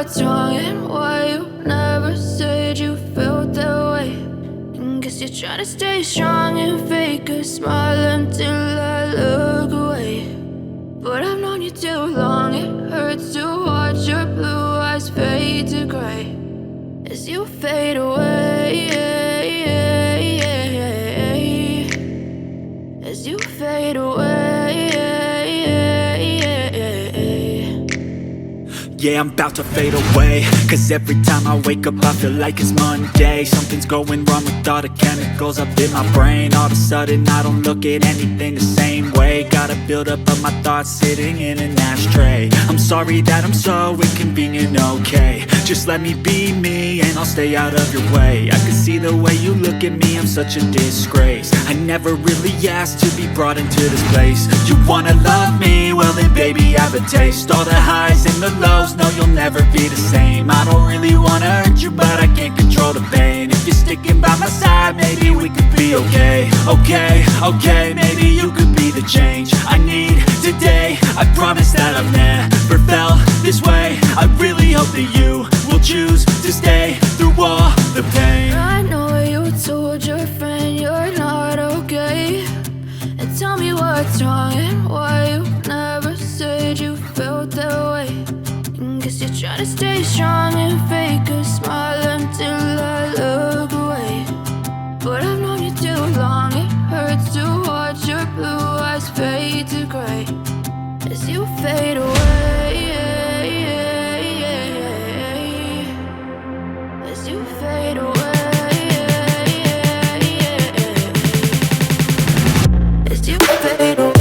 what's wrong and why you never said you felt that way. And guess you're trying to stay strong and fake a smile until I look away. But I've known you too long, it hurts to watch your blue eyes fade to gray as you fade away, as you fade away. Yeah, I'm about to fade away, cause every time I wake up I feel like it's Monday. Something's going wrong with all the chemicals up in my brain. All of a sudden I don't look at anything the same way. Got a build-up of my thoughts sitting in an ashtray. I'm sorry that I'm so inconvenient, okay? Just let me be me and I'll stay out of your way. I can see the way you look at me, I'm such a disgrace. I never really asked to be brought into this place. You wanna love me? Well then baby, have a taste. All the highs and the lows, no you'll never be the same. I don't really wanna hurt you, but I can't control the pain. If you're sticking by my side, maybe we could be okay. Okay, maybe you could be the change I need today. I promise that I've never felt this way. I really hope that you will choose to stay through all the pain. I know you told your friend you're not okay, and tell me what's wrong and why you never said you felt that way. Guess you're trying to stay strong and fake a smile until I look away. But I've known you too long, it hurts to watch your blue eyes fade to gray as you fade away. As you fade away. As you fade away.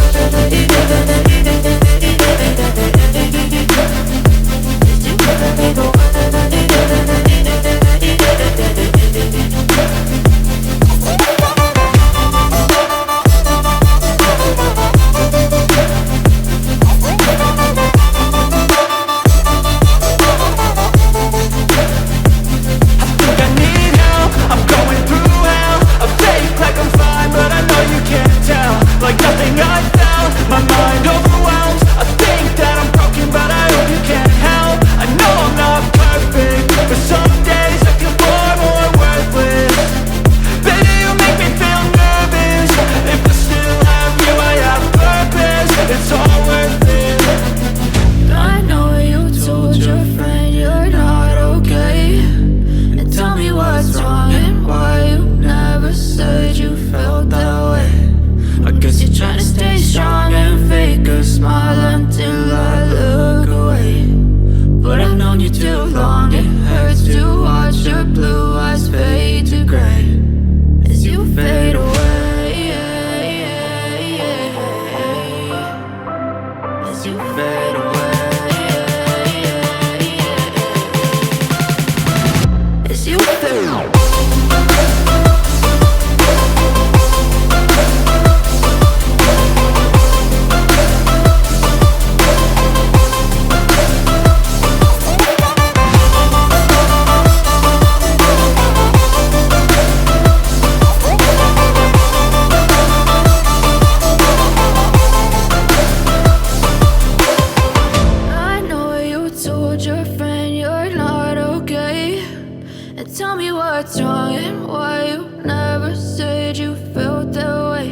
Tell me what's wrong and why you never said you felt that way.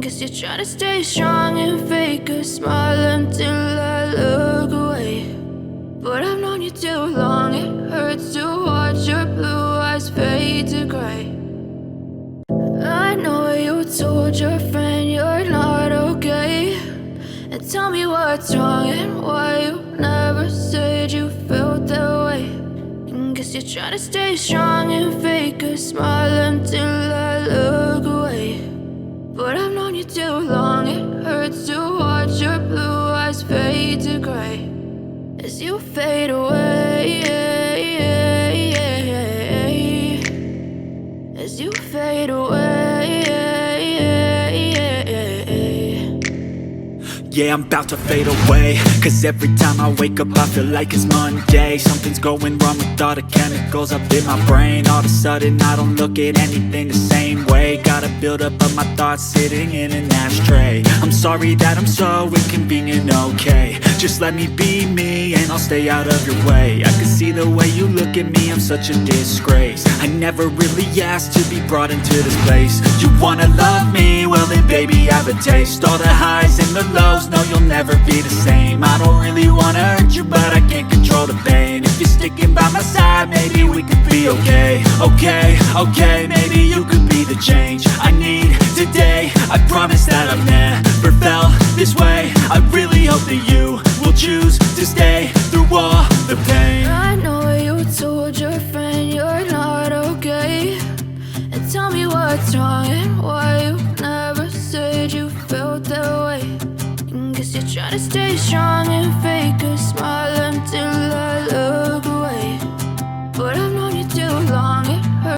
Guess you're trying to stay strong and fake a smile until I look away. But I've known you too long, it hurts to watch your blue eyes fade to gray. I know you told your friend you're not okay, and tell me what's wrong and why you never said you felt that way. Guess you're trying to stay strong and fake a smile until I look away. But I've known you too long, it hurts to watch your blue eyes fade to gray as you fade away. As you fade away. Yeah, I'm about to fade away, cause every time I wake up I feel like it's Monday. Something's going wrong with all the chemicals up in my brain. All of a sudden I don't look at anything the same way. Got a build-up of my thoughts sitting in an ashtray. I'm sorry that I'm so inconvenient, okay? Just let me be me and I'll stay out of your way. I can see the way you look at me, I'm such a disgrace. I never really asked to be brought into this place. You wanna love me? Well then baby, have a taste. All the highs and the lows, no you'll never be the same. I don't really wanna hurt you, but I can't control the pain. If you're sticking by my side, maybe we could be okay. Okay, maybe you could be the change I need today. I promise that I've never felt this way. I really hope that you will choose to stay through all what's wrong and why you never said you felt that way. And guess you're trying to stay strong and fake a smile until